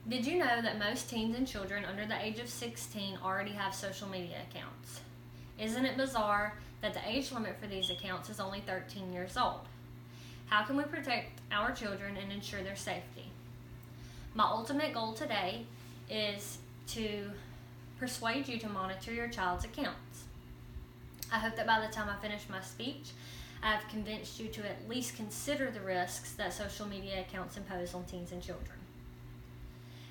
Did you know that most teens and children under the age of 16 already have social media accounts? Isn't it bizarre that the age limit for these accounts is only 13 years old? How can we protect our children and ensure their safety? My ultimate goal today is to persuade you to monitor your child's accounts. I hope that by the time I finish my speech, I have convinced you to at least consider the risks that social media accounts impose on teens and children.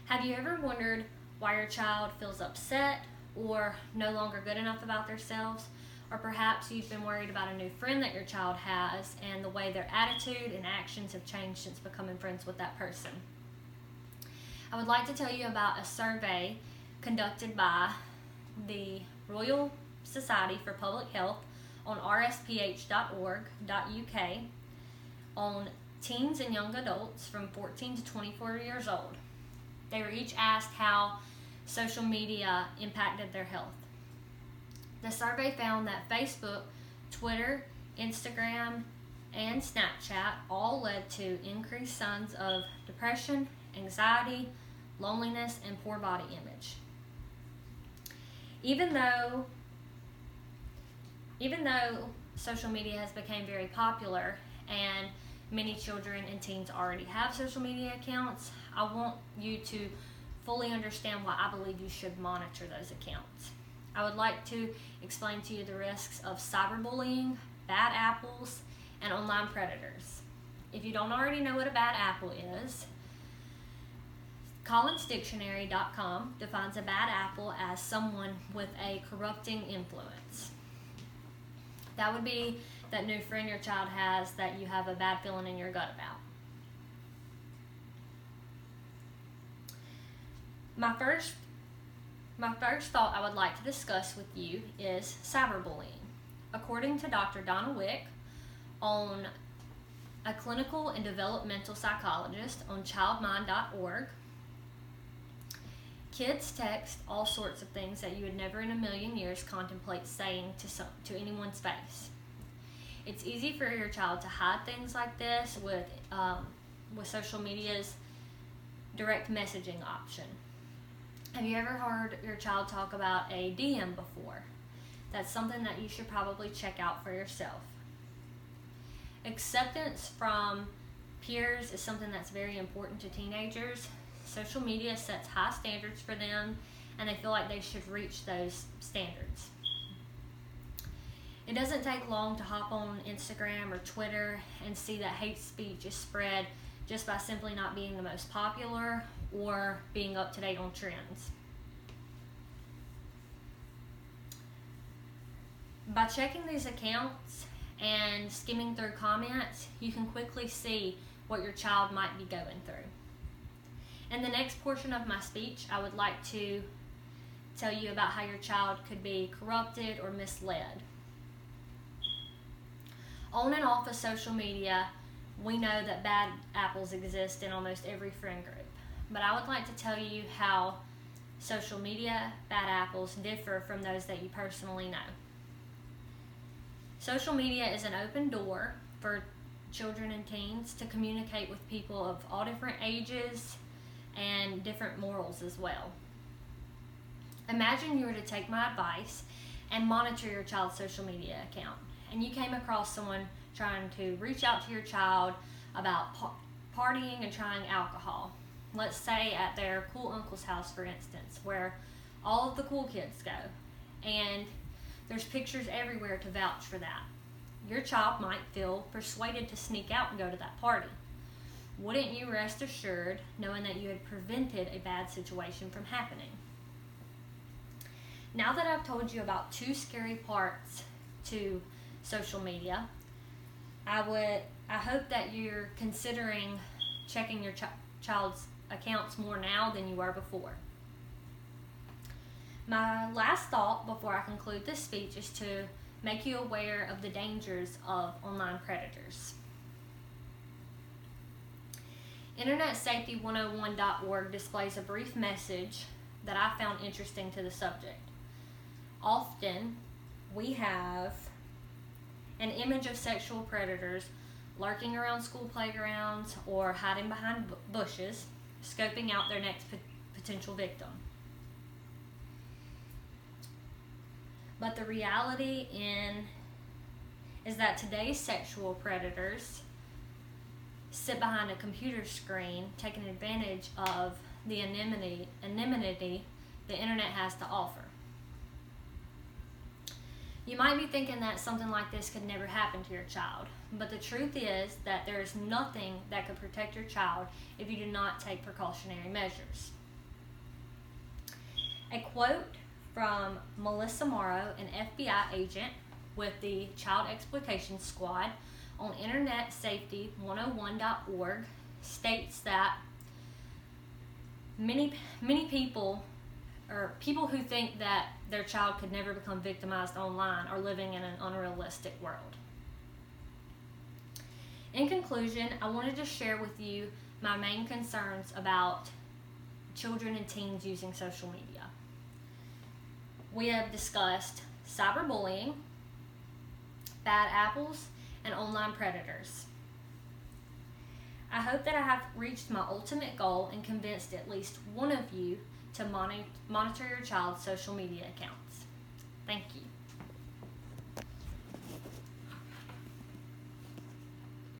Have you ever wondered why your child feels upset or no longer good enough about themselves? Or perhaps you've been worried about a new friend that your child has and the way their attitude and actions have changed since becoming friends with that person. I would like to tell you about a survey conducted by the Royal Society for Public Health on rsph.org.uk on teens and young adults from 14 to 24 years old. They were each asked how social media impacted their health. The survey found that Facebook, Twitter, Instagram, and Snapchat all led to increased signs of depression, anxiety, loneliness, and poor body image. Even though social media has become very popular and many children and teens already have social media accounts, I want you to fully understand why I believe you should monitor those accounts. I would like to explain to you the risks of cyberbullying, bad apples, and online predators. If you don't already know what a bad apple is, collinsdictionary.com defines a bad apple as someone with a corrupting influence. That would be that new friend your child has that you have a bad feeling in your gut about. My first thought I would like to discuss with you is cyberbullying. According to Dr. Donna Wick, on a clinical and developmental psychologist on childmind.org, kids text all sorts of things that you would never in a million years contemplate saying to anyone's face. It's easy for your child to hide things like this with social media's direct messaging option. Have you ever heard your child talk about a DM before? That's something that you should probably check out for yourself. Acceptance from peers is something that's very important to teenagers. Social media sets high standards for them, and they feel like they should reach those standards. It doesn't take long to hop on Instagram or Twitter and see that hate speech is spread just by simply not being the most popular or being up to date on trends. By checking these accounts and skimming through comments, you can quickly see what your child might be going through. In the next portion of my speech, I would like to tell you about how your child could be corrupted or misled. On and off of social media, we know that bad apples exist in almost every friend group. But I would like to tell you how social media bad apples differ from those that you personally know. Social media is an open door for children and teens to communicate with people of all different ages and different morals as well. Imagine you were to take my advice and monitor your child's social media account, and you came across someone trying to reach out to your child about partying and trying alcohol. Let's say at their cool uncle's house, for instance, where all of the cool kids go, and there's pictures everywhere to vouch for that. Your child might feel persuaded to sneak out and go to that party. Wouldn't you rest assured knowing that you had prevented a bad situation from happening? Now that I've told you about two scary parts to social media, I hope that you're considering checking your child's accounts more now than you were before. My last thought before I conclude this speech is to make you aware of the dangers of online predators. InternetSafety101.org displays a brief message that I found interesting to the subject. Often, we have an image of sexual predators lurking around school playgrounds or hiding behind bushes, scoping out their next potential victim. But the reality is that today's sexual predators sit behind a computer screen, taking advantage of the anonymity the internet has to offer. You might be thinking that something like this could never happen to your child, but the truth is that there is nothing that could protect your child if you do not take precautionary measures. A quote from Melissa Morrow, an FBI agent with the Child Exploitation Squad on InternetSafety101.org, states that many people, or people who think that their child could never become victimized online, are living in an unrealistic world. In conclusion, I wanted to share with you my main concerns about children and teens using social media. We have discussed cyberbullying, bad apples, and online predators. I hope that I have reached my ultimate goal and convinced at least one of you to monitor your child's social media accounts. Thank you.